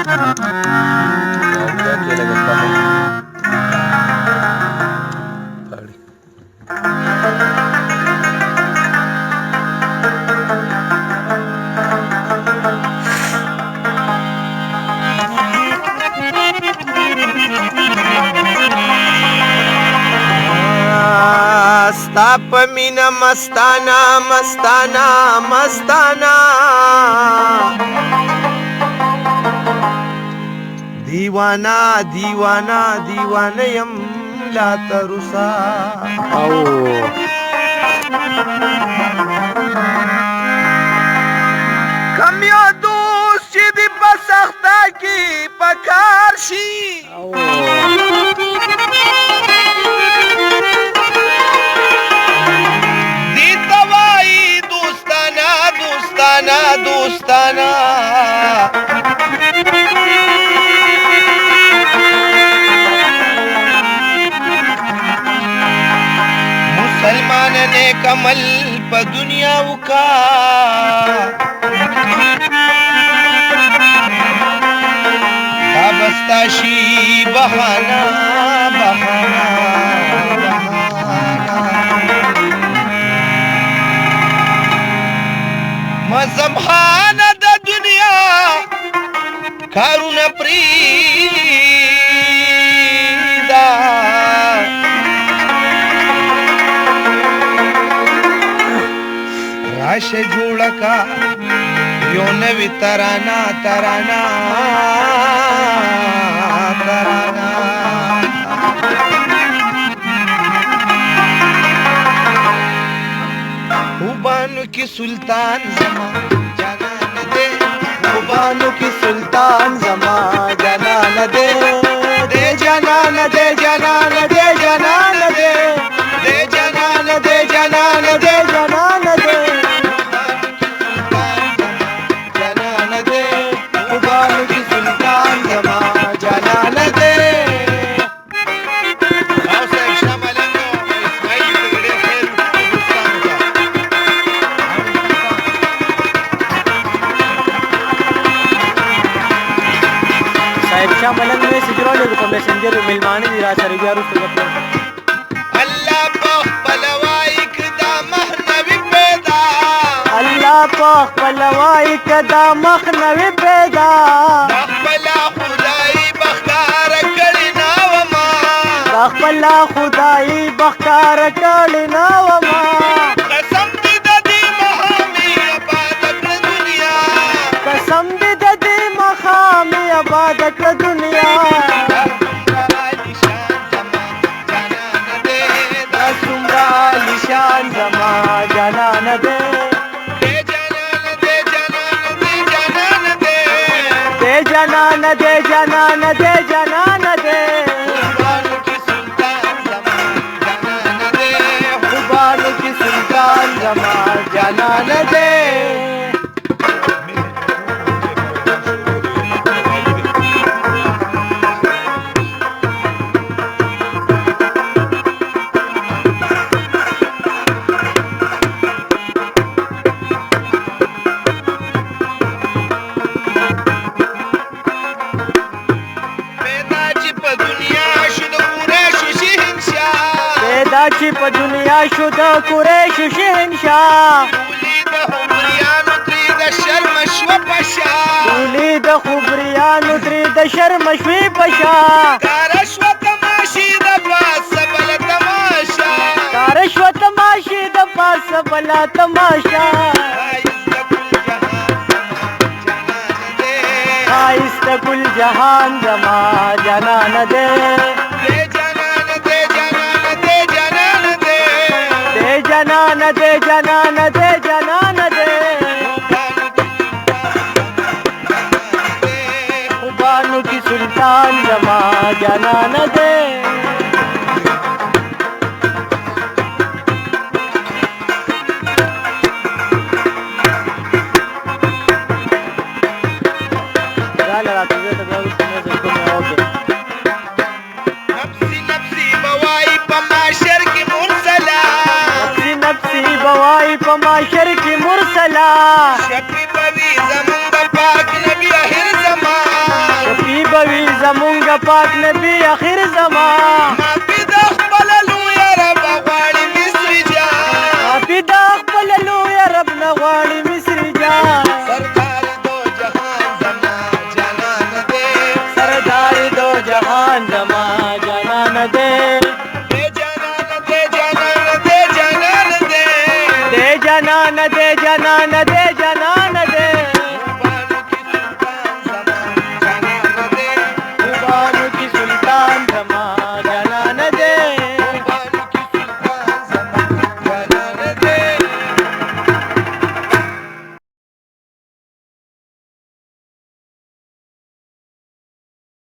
क्या क्या लगता है गाड़ी ستا په مینه مستانه مستانه مستانه دیوانه دیوانه دیوانه یم لا تر اوسه او کم یو دوست چې دې په سخته کې په کار شي دوستانا مسلمان نیک عمل په دنیا وکا تابستاشی بهانا بهانا مزمحانه د دنیا کارونه پریدا راشه جوړه کا یو نوی ترانا ترانا ترانا خوبانو کی سلطان زما جانان دے خوبانو کی سلطان زما جانان دے دے جانان دے جانان دے جانان دے دے جانان دے جانان دے جانان دے جانان دے خوبانو کی سلطان زما جانان دے شاه ملنګ مې سجرالو په میسنجر ملمانه دي را سره بیا وروسته الله په خپل وای کدا مخنوي پیدا الله په خپل وای کدا مخنوي پیدا خپل خدای بختار کړي ناو ما خپل خدای بختار کړي ناو ما قسم دې د دې مهامي آباد کړ دنیا قسم دې د دې مهامي آباد کړ دنیا شان زما جانان دے دے جانان دے جانان دے جانان دے دے جانان دے جانان دے جانان دے خوبانو کی سلطان زما جانان دے خوبانو کی سلطان زما جانان دے چې په دنیا شو د قریش شهنشاه ولید خبریانو ترې د شرم شوه پشا ولید خبریانو ترې د شرم شوې پشا کاره شوه تماشې د پاسه بله تماشا کاره شوه تماشې د پاسه بله تماشا ښایست ګل جهان زما جانان دی جانان دے جانان دے جانان دے خوبانو کی سلطان زما جانان دے بوائی پا معاشر کی مرسلہ شکی بوی زمان دا پاک نبی اہر زمان پاک نبی اخر زمان ما پیدا خپل لوی رب غواړي مصری جان پیدا خپل لوی رب نه غواړي مصری جان سردار دو جهان زما جانان دے سردار دو جهان زما جانان دے دے جانان دے جانان دے جانان دے دے جانان دے جانان دے